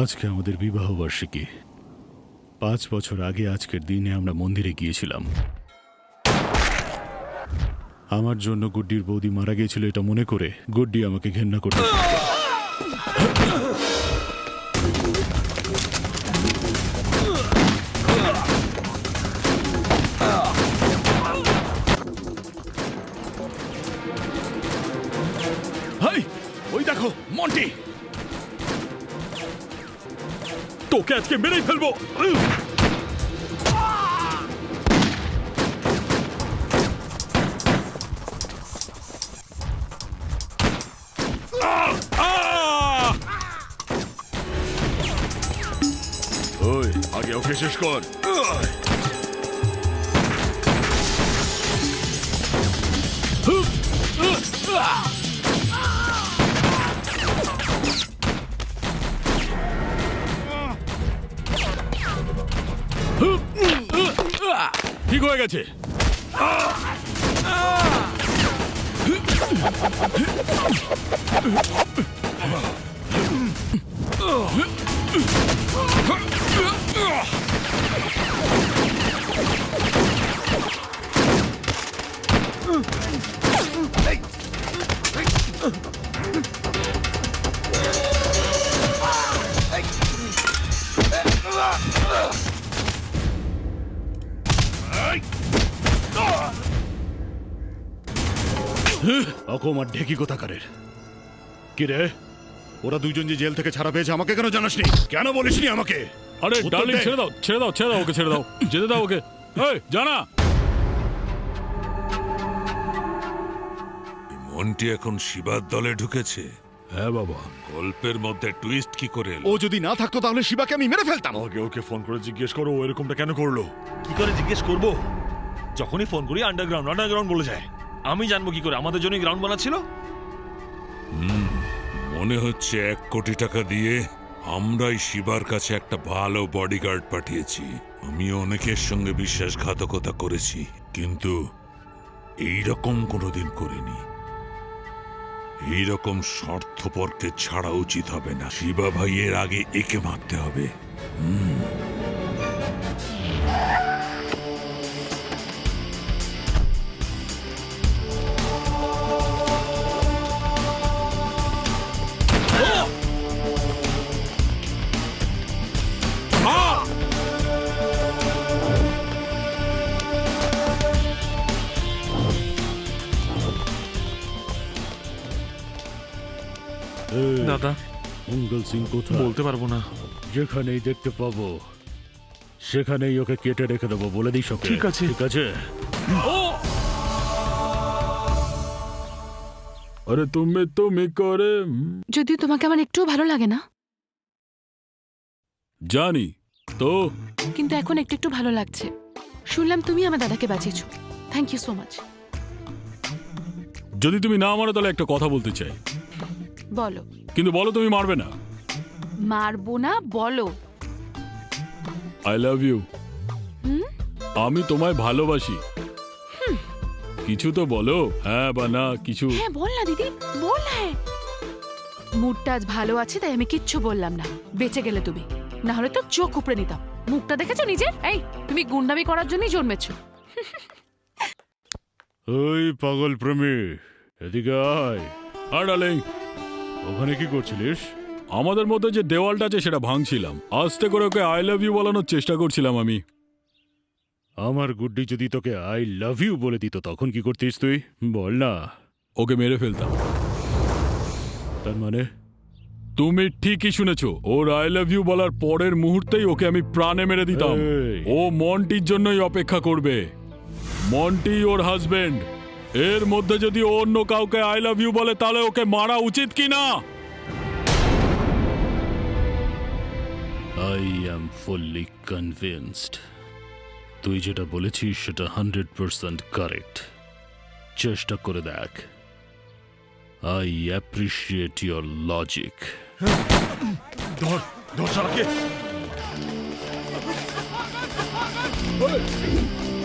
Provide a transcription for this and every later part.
আজকে আমাদের বিবাহ বার্ষিকী। 5 বছর আগে আজকের দিনে আমরা মন্দিরে গিয়েছিলাম। আমার জন্য গুড্ডির বৌদি মারা গিয়েছিল এটা মনে করে গুড্ডি আমাকে ঘেন্না করতে হাই, ওই দেখো মন্টি, তোকে আজকে মেরেই ফেলবো। ওই আগে ওকে শেষ কর। ঠিক হয়ে গেছে। অকম আর ঢেকি কোথাকারের। কি রে, ওরা দুইজন যে জেল থেকে ছাড়া পেয়েছে আমাকে কেন জানাসনি? কেন বলিসনি আমাকে? আরে ডার্লিং, ছেড়ে দাও ছেড়ে দাও ছেড়ে দাও ওকে, ছেড়ে দাও, যেতে দাও ওকে। এই জানা, মন্টি এখন শিবার দলে ঢুকেছে। হ্যাঁ বাবা। গল্পের মধ্যে টুইস্ট কি করে এলো? ও যদি না থাকতো তাহলে শিবাকে আমি মেরে ফেলতাম। আগে ওকে ফোন করে জিজ্ঞেস করো ও এরকমটা কেন করলো। কি করে জিজ্ঞেস করবো? যখনই ফোন করি আন্ডারগ্রাউন্ড বলে যায়। আমি জানবো কি করে? আমাদের জন্যই গ্রাউন্ড বানাচ্ছিল। মনে হচ্ছে 1 কোটি টাকা দিয়ে আমরাই শিবার কাছে একটা ভালো বডিগার্ড পাঠিয়েছি। আমি অনেকের সঙ্গে বিশ্বাসঘাতকতা করেছি, কিন্তু এইরকম কোনোদিন করিনি। এইরকম স্বার্থপরকে ছাড়া উচিত হবে না। শিবা ভাইয়ের আগে একে মারতে হবে। দাদা, মঙ্গল সিং কোথায়? বলতে পারবো না। যেখানেই দেখতে পাবো সেখানেই ওকে কেটে রেখে দেবো, বলে দিস ওকে। ঠিক আছে। ঠিক আছে। আরে তুমি করে যদিও তোমাকে আমার একটুও ভালো লাগে না, জানি তো। কিন্তু এখন একটু একটু ভালো লাগছে। শুনলাম তুমি আমার দাদাকে বাঁচিয়েছো। Thank you so much. যদি তুমি না মারো তাহলে একটা কথা বলতে চাই। বলো। কিন্তু বলো তুমি মারবে না। মারবো না, বলো। I love you. আমি তোমায় ভালোবাসি। কিছু তো বলো, হ্যাঁ বা না কিছু। হ্যাঁ বল না দিদি, বল। হ্যাঁ, মুডটা আজ ভালো আছে তাই আমি কিচ্ছু বললাম না। বেঁচে গেলে তুমি, না হলে তো চোখ উপড়ে নিতাম। মুখটা দেখেছো নিজের? এই তুমি গুন্ডামি করার জন্যই জন্মেছো। ওই পাগল প্রেমী, এদিকে আয়। আর ডার্লিং, ওখানে কি করছিলিস? আমাদের মধ্যে যে দেওয়ালটা আছে সেটা ভাঙছিলাম। আস্তে করে ওকে আই লাভ ইউ বলানোর চেষ্টা করছিলাম আমি। আমার গুড্ডি যদি তোকে আই লাভ ইউ বলে দিত তখন কি করতিস তুই? বল না। ওকে মেরে ফেলতাম। তার মানে? তুমি ঠিকই শুনেছো, ওর আই লাভ ইউ বলার পরের মুহূর্তেই ওকে আমি প্রাণে মেরে দিতাম। এই। ও মন্টির জন্যই অপেক্ষা করবে। মন্টি ওর হাজবেন্ড। এর মধ্যে যদি ও অন্য কাউকে আই লাভ ইউ বলে তাহলে ওকে মারা উচিত কি না? I am fully convinced. তুই যেটা বলেছিস সেটা 100% কারেক্ট। চেষ্টা করে দেখ। I appreciate your logic. ধর ধর শালাকে।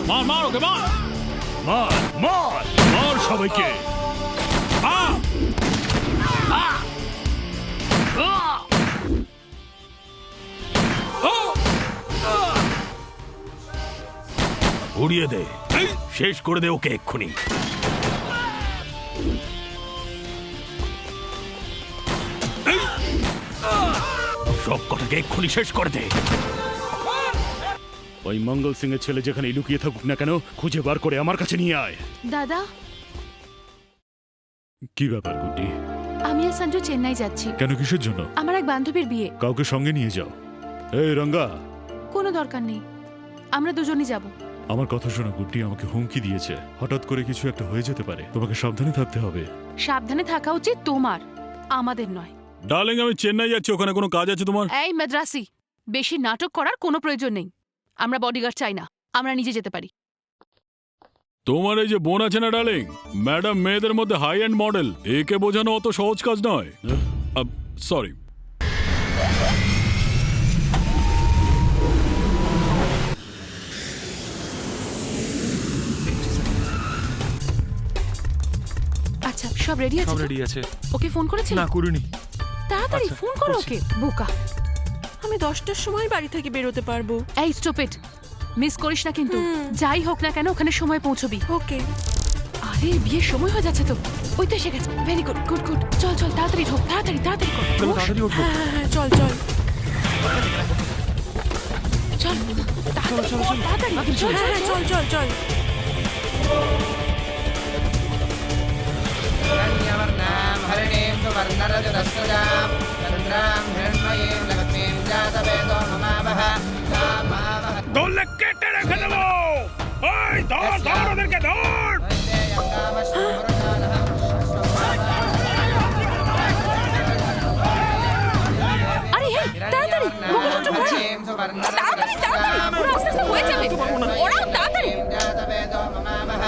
মার মার ওকে, মার মার মার মার সবাইকে। উড়িয়ে দে, শেষ করে দে ওকে এক্ষুনি। সব কটাকে এক্ষুনি শেষ করে দে। ওই মঙ্গল সিং এর ছেলে যেখানে লুকিয়ে থাকুক না কেন, খুঁজে বার করে আমার কাছে নিয়ে আয়। দাদা, কি ব্যাপার গুড্ডি? আমি আর সঞ্জু চেন্নাই যাচ্ছি। কেন, কিসের জন্য? আমার এক বান্ধবীর বিয়ে। কাউকে সঙ্গে নিয়ে যাও। এই রঙ্গা, কোনো দরকার নেই, আমরা দুজনই যাব। আমার কথা শোনো গুড্ডি, আমাকে হুমকি দিয়েছে, হঠাৎ করে কিছু একটা হয়ে যেতে পারে, তোমাকে সাবধানে থাকতে হবে। সাবধানে থাকা উচিত তোমার, আমাদের নয়। ডার্লিং, আমি চেন্নাই যাচ্ছি, ওখানে কোনো কাজ আছে তোমার? এই মাদ্রাসি, বেশি নাটক করার কোনো প্রয়োজন নেই। আমরা বডিগার্ড চাই না, আমরা নিজে যেতে পারি। তোমার এই যে বোন আছে না ডার্লিং, ম্যাডাম মেয়েদের মধ্যে হাই এন্ড মডেল, একে বোঝানো অত সহজ কাজ নয়। সরি। আচ্ছা, সব রেডি আছে? সব তো? রেডি আছে। ওকে ফোন করেছিল? না, করিনি। তাড়াতাড়ি আচ্ছা, ফোন করো করছি। ওকে, বোকা। আমি 10টার সময় বাড়ি থেকে বেরোতে পারবো। এই স্টুপিড, মিস করিস না কিন্তু। যাই হোক না কেন, ওখানে সময় পৌঁছবি। ওকে। আরে বিয়ের সময় হয়ে যাচ্ছে তো। ওই তো এসে গেছে। Very good, good good. চল চল, তাড়াতাড়ি ঢোক, তাড়াতাড়ি তাড়াতাড়ি কর। চলো, বস। তাড়াতাড়ি উঠবো। হ্যাঁ হ্যাঁ হ্যাঁ, চল চল। চল তাড়াতাড়ি কর, তাড়াতাড়ি চল হ্যাঁ হ্যাঁ, চল চল চল। हिरण्यवर्णां हरिणीं सुवर्णरजतस्रजां चन्द्रां हिरण्मयीं लक्ष्मीं जातवेदो ममावह कामावह দৌড়লে কেটে রেখে দেবো। এই ধর ধর ওদেরকে ধর। वन्दे यङ्गामश्वरजानः আরে এই তাড়াতাড়ি মঙ্গলসূত্র পরো। তাড়াতাড়ি তাড়াতাড়ি, পুরো আস্তে আস্তে হয়ে যাবে। ওরাও তাড়াতাড়ি। जातवेदो ममावह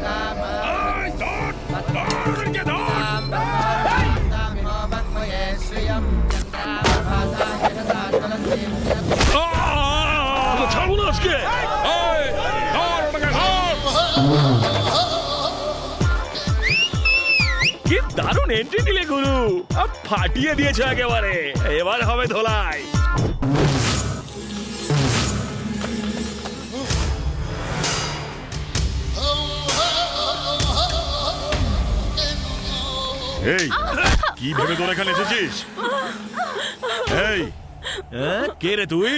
कामावह এই ধর ধর ওদেরকে ধর। तामिहो मन्मये श्रियं चन्द्राभासां ছাড়বো না আজকে। কি দারুণ এন্ট্রি দিলে গুরু, ফাটিয়ে দিয়েছে একেবারে। এবার হবে ধোলাই। এই কি ভেবে তোর এখানে এসেছিস? এই কে রে তুই?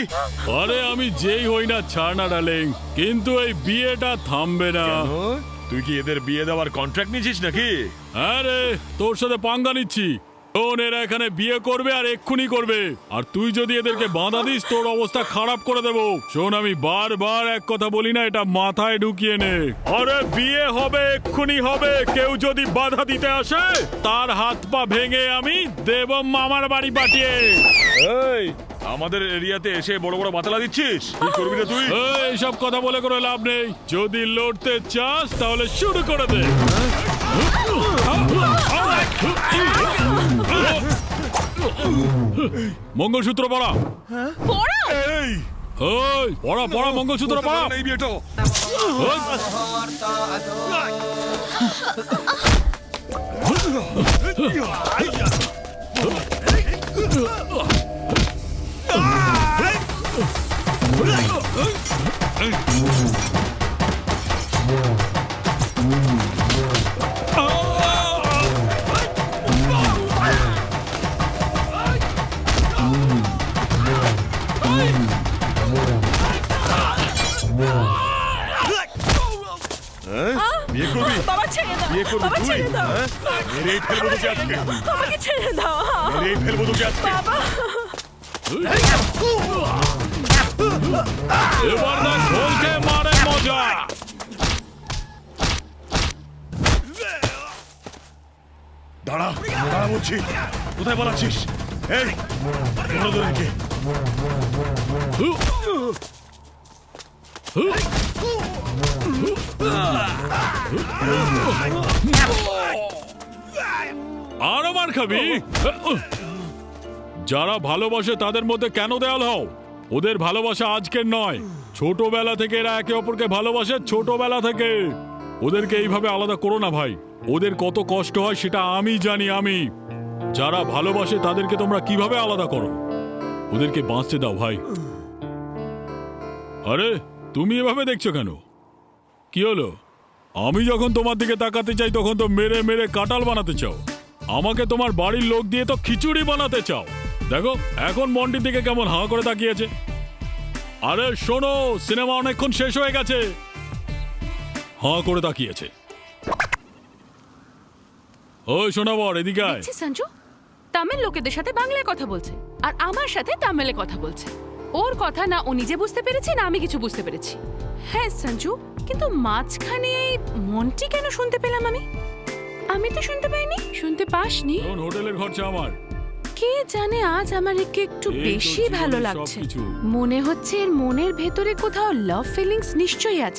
আরে আমি যেই হই না ছাড় না ডার্লিং, কিন্তু এই বিয়েটা থামবে না। তুই কি এদের বিয়ে দেওয়ার কন্ট্রাক্ট নিয়েছিস নাকি? আরে তোর সাথে পাঙ্গা নিচ্ছি। শোন, এরা এখানে বিয়ে করবে আর এক্ষুনি করবে, আর তুই যদি এদেরকে বাধা দিস তোর অবস্থা খারাপ করে দেবো। শোন, আমি বারবার এক কথা বলি না, এটা মাথায় ঢুকিয়ে নে। আরে বিয়ে হবে, এক্ষুনি হবে। কেউ যদি বাধা দিতে আসে তার হাত পা ভেঙে আমি দেব মামার বাড়ি পাঠিয়ে। এই আমাদের এরিয়াতে এসে বড় বড় বাতালা দিচ্ছিস, কি করবি রে তুই? এইসব কথা বলে কোনো লাভ নেই। যদি লড়তে চাস তাহলে শুরু করে দে। মঙ্গলসূত্র পড়া। এই ওই পড়া পড়া, মঙ্গলসূত্র পড়া। এই বিয়েটা ওই, বিয়ে করবি? বাবা ছেড়ে দাও, বিয়ে করবি বাবা তুই? ছেড়ে দাও, হ্যাঁ? মেরেই ফেলবো তোকে আজকে। আমাকে ছেড়ে দাও। মেরেই ফেলবো তোকে আজকে। বাবা এবার না ঢোলকে মারে মজা। দাঁড়া দাঁড়া বলছি, কোথায় পালাচ্ছিস? এই ধরো তোদেরকে। আরো মার খাবি? যারা ভালোবাসে তাদের মধ্যে কেন দেয়াল হও? ওদের ভালোবাসা আজকের নয়, ছোটবেলা থেকে এরা একে অপরকে ভালোবাসে, ছোটবেলা থেকে। ওদেরকে এইভাবে আলাদা করো না ভাই, ওদের কত কষ্ট হয় সেটা আমি জানি। আমি যারা ভালোবাসে তাদেরকে তোমরা কিভাবে আলাদা করো? ওদেরকে বাঁচতে দাও ভাই। আরে তুমি এভাবে দেখছো কেন? কি হলো? আমি যখন তোমার দিকে তাকাতে চাই তখন তো মেরে মেরে কাঁঠাল বানাতে চাও। আমাকে তোমার বাড়ির লোক দিয়ে তো খিচুড়ি বানাতে চাও। দেখো এখন মন্টির দিকে কেমন হাঁ করে তাকিয়েছে। আরে শোনো, সিনেমা অনেকক্ষণ শেষ হয়ে গেছে। হাঁ করে তাকিয়েছে। ওই শোনা বর, এদিকে আয়। দেখছিস সঞ্জু, তামিল লোকেদের সাথে বাংলায় কথা বলছে আর আমার সাথে তামিলে কথা বলছে। ওর কথা না ও নিজে বুঝতে পেরেছে না আমি কিছু বুঝতে পেরেছি। হ্যাঁ সঞ্জু, কিন্তু মাঝখানে এই মনটি কেন শুনতে পেলাম আমি? আমি তো শুনতে পাইনি। শুনতে পাসনি? শোন, হোটেলের খরচা আমার। কে জানে আজ আমার একে একটু এই তো বেশি ভালো জীবনের লাগছে। সবকিছু। মনে হচ্ছে এর মনের ভেতরে কোথাও লাভ ফিলিংস নিশ্চয়ই আছে।